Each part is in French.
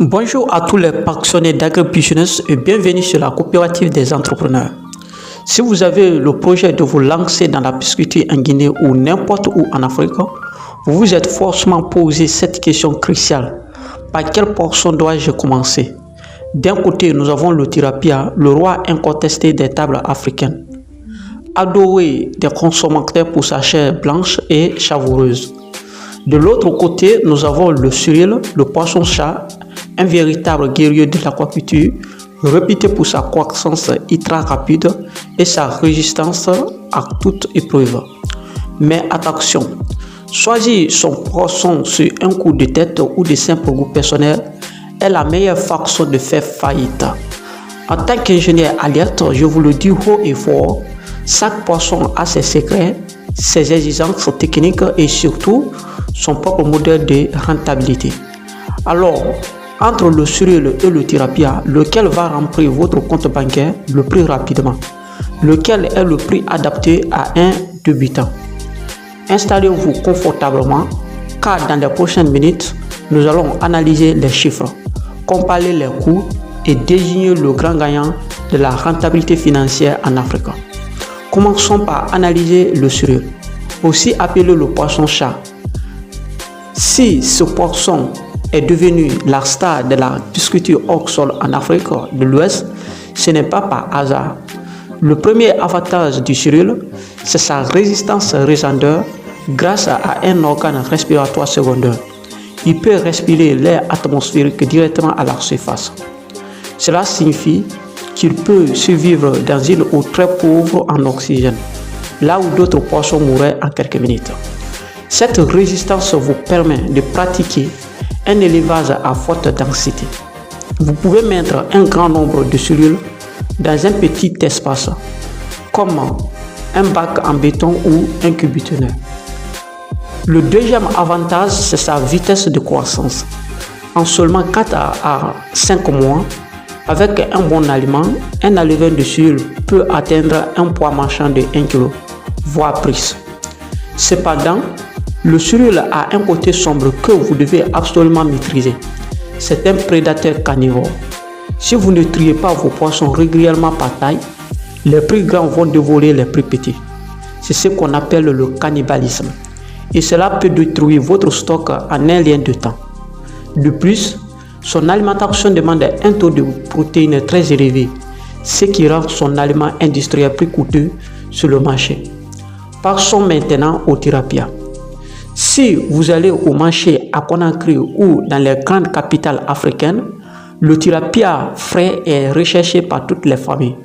Bonjour à tous les passionnés d'agribusiness et bienvenue sur la coopérative des entrepreneurs. Si vous avez le projet de vous lancer dans la pisciculture en Guinée ou n'importe où en Afrique, vous vous êtes forcément posé cette question cruciale. Par quelle portion dois-je commencer? D'un côté, nous avons le tilapia, le roi incontesté des tables africaines, adoré des consommateurs pour sa chair blanche et savoureuse. De l'autre côté, nous avons le suril, le poisson-chat, un véritable guerrier de l'aquaculture, réputé pour sa croissance ultra rapide et sa résistance à toute épreuve. Mais attention, choisir son poisson sur un coup de tête ou de simple goût personnel est la meilleure façon de faire faillite. En tant qu'ingénieur alerte, je vous le dis haut et fort, chaque poisson a ses secrets, ses exigences techniques et surtout son propre modèle de rentabilité. Alors, entre le suril et le tilapia, lequel va remplir votre compte bancaire le plus rapidement? Lequel est le prix adapté à un débutant? Installez-vous confortablement car dans les prochaines minutes, nous allons analyser les chiffres, comparer les coûts et désigner le grand gagnant de la rentabilité financière en Afrique. Commençons par analyser le suril, aussi appelé le poisson-chat. Si ce poisson est devenu la star de la pisciculture hors sol en Afrique de l'Ouest, ce n'est pas par hasard. Le premier avantage du suril, c'est sa résistance résandeur grâce à un organe respiratoire secondaire. Il peut respirer l'air atmosphérique directement à la surface. Cela signifie qu'il peut survivre dans une eau très pauvre en oxygène, là où d'autres poissons mourraient en quelques minutes. Cette résistance vous permet de pratiquer un élevage à forte densité. Vous pouvez mettre un grand nombre de cellules dans un petit espace, comme un bac en béton ou un cubitonner. Le deuxième avantage, c'est sa vitesse de croissance. En seulement 4 à 5 mois, avec un bon aliment, un éleveur de cellules peut atteindre un poids marchand de 1 kg, voire plus. Cependant, le suril a un côté sombre que vous devez absolument maîtriser. C'est un prédateur carnivore. Si vous ne triez pas vos poissons régulièrement par taille, les plus grands vont dévorer les plus petits. C'est ce qu'on appelle le cannibalisme. Et cela peut détruire votre stock en un lien de temps. De plus, son alimentation demande un taux de protéines très élevé, ce qui rend son aliment industriel plus coûteux sur le marché. Passons maintenant au tilapia. Si vous allez au marché à Conakry ou dans les grandes capitales africaines, le tilapia frais est recherché par toutes les familles.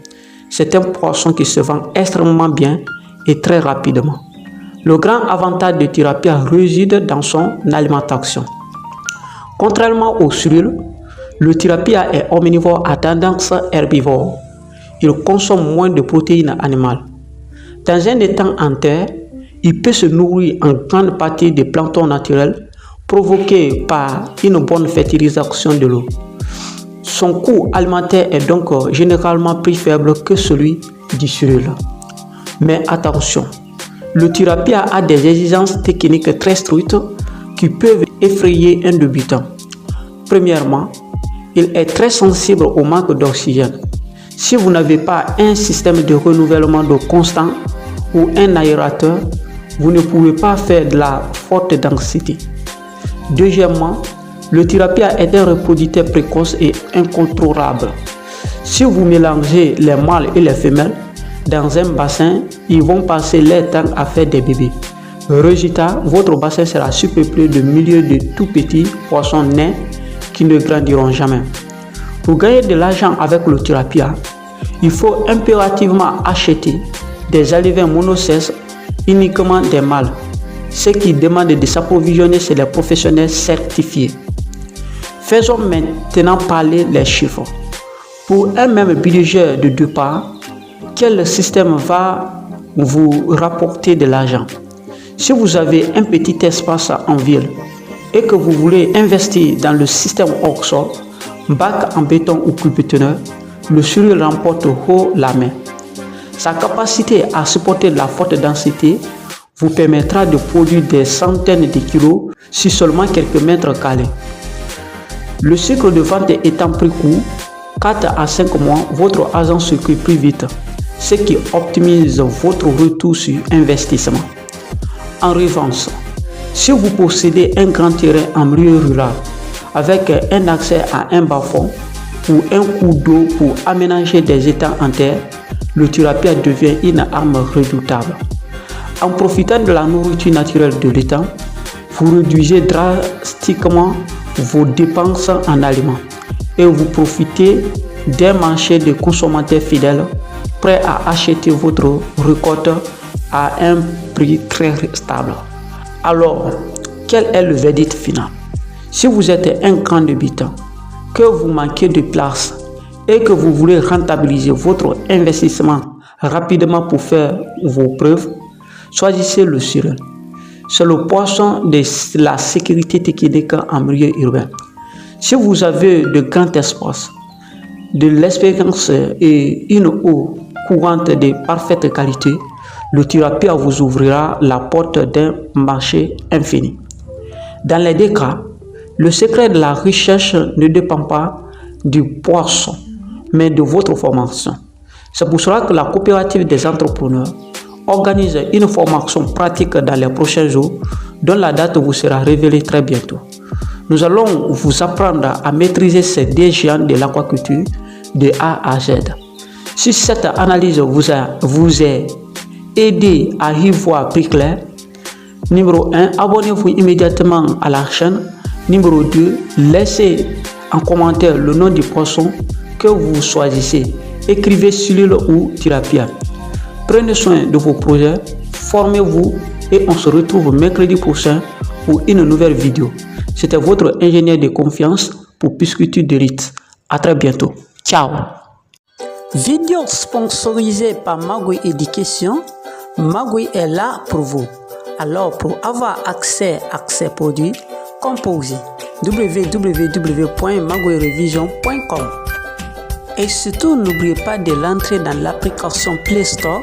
C'est un poisson qui se vend extrêmement bien et très rapidement. Le grand avantage du tilapia réside dans son alimentation. Contrairement au suril, le tilapia est omnivore à tendance herbivore. Il consomme moins de protéines animales. Dans un étang en terre, il peut se nourrir en grande partie des planctons naturels provoqués par une bonne fertilisation de l'eau. Son coût alimentaire est donc généralement plus faible que celui du suril. Mais attention, le tilapia a des exigences techniques très strictes qui peuvent effrayer un débutant. Premièrement, il est très sensible au manque d'oxygène. Si vous n'avez pas un système de renouvellement d'eau constant ou un aérateur, vous ne pouvez pas faire de la forte densité. Deuxièmement, le tilapia est un reproducteur précoce et incontrôlable. Si vous mélangez les mâles et les femelles dans un bassin, ils vont passer leur temps à faire des bébés. Résultat, votre bassin sera surpeuplé de milliers de tout petits poissons nains qui ne grandiront jamais. Pour gagner de l'argent avec le tilapia, il faut impérativement acheter des alevins monosexes, uniquement des mâles, ce qui demande de s'approvisionner chez les professionnels certifiés. Faisons maintenant parler les chiffres. Pour un même budget de 2 parts, quel système va vous rapporter de l'argent? Si vous avez un petit espace en ville et que vous voulez investir dans le système hors sol, bac en béton ou cubitonner, le suril remporte haut la main. Sa capacité à supporter la forte densité vous permettra de produire des centaines de kilos sur seulement quelques mètres carrés. Le cycle de vente étant plus court, 4 à 5 mois, votre argent circule plus vite, ce qui optimise votre retour sur investissement. En revanche, si vous possédez un grand terrain en milieu rural avec un accès à un bas-fond ou un cours d'eau pour aménager des étangs en terre, le tilapia devient une arme redoutable. En profitant de la nourriture naturelle de l'étang, vous réduisez drastiquement vos dépenses en aliments et vous profitez d'un marché de consommateurs fidèles prêts à acheter votre récolte à un prix très stable. Alors, quel est le verdict final? Si vous êtes un grand débutant, que vous manquez de place et que vous voulez rentabiliser votre investissement rapidement pour faire vos preuves, choisissez le surel. C'est le poisson de la sécurité technique en milieu urbain. Si vous avez de grands espaces, de l'expérience et une eau courante de parfaite qualité, le tilapia vous ouvrira la porte d'un marché infini. Dans les deux cas, le secret de la recherche ne dépend pas du poisson, mais de votre formation. C'est pour cela que la coopérative des entrepreneurs organise une formation pratique dans les prochains jours, dont la date vous sera révélée très bientôt. Nous allons vous apprendre à maîtriser ces deux géants de l'aquaculture de A à Z. Si cette analyse vous a aidé à y voir plus clair, numéro 1, abonnez-vous immédiatement à la chaîne. Numéro 2, laissez en commentaire le nom du poisson que vous choisissez. Écrivez Sulule ou tilapia. Prenez soin de vos projets, formez-vous et on se retrouve mercredi prochain pour une nouvelle vidéo. C'était votre ingénieur de confiance pour Pisciculture d'élite. À très bientôt. Ciao. Vidéo sponsorisée par Magui Education. Magui est là pour vous. Alors pour avoir accès à ces produits, composez www.maguirevision.com. Et surtout, n'oubliez pas de l'entrer dans l'application Play Store,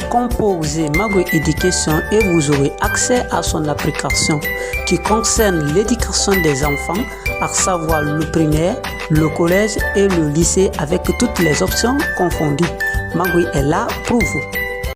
composez Magui Education et vous aurez accès à son application qui concerne l'éducation des enfants, à savoir le primaire, le collège et le lycée avec toutes les options confondues. Magui est là pour vous.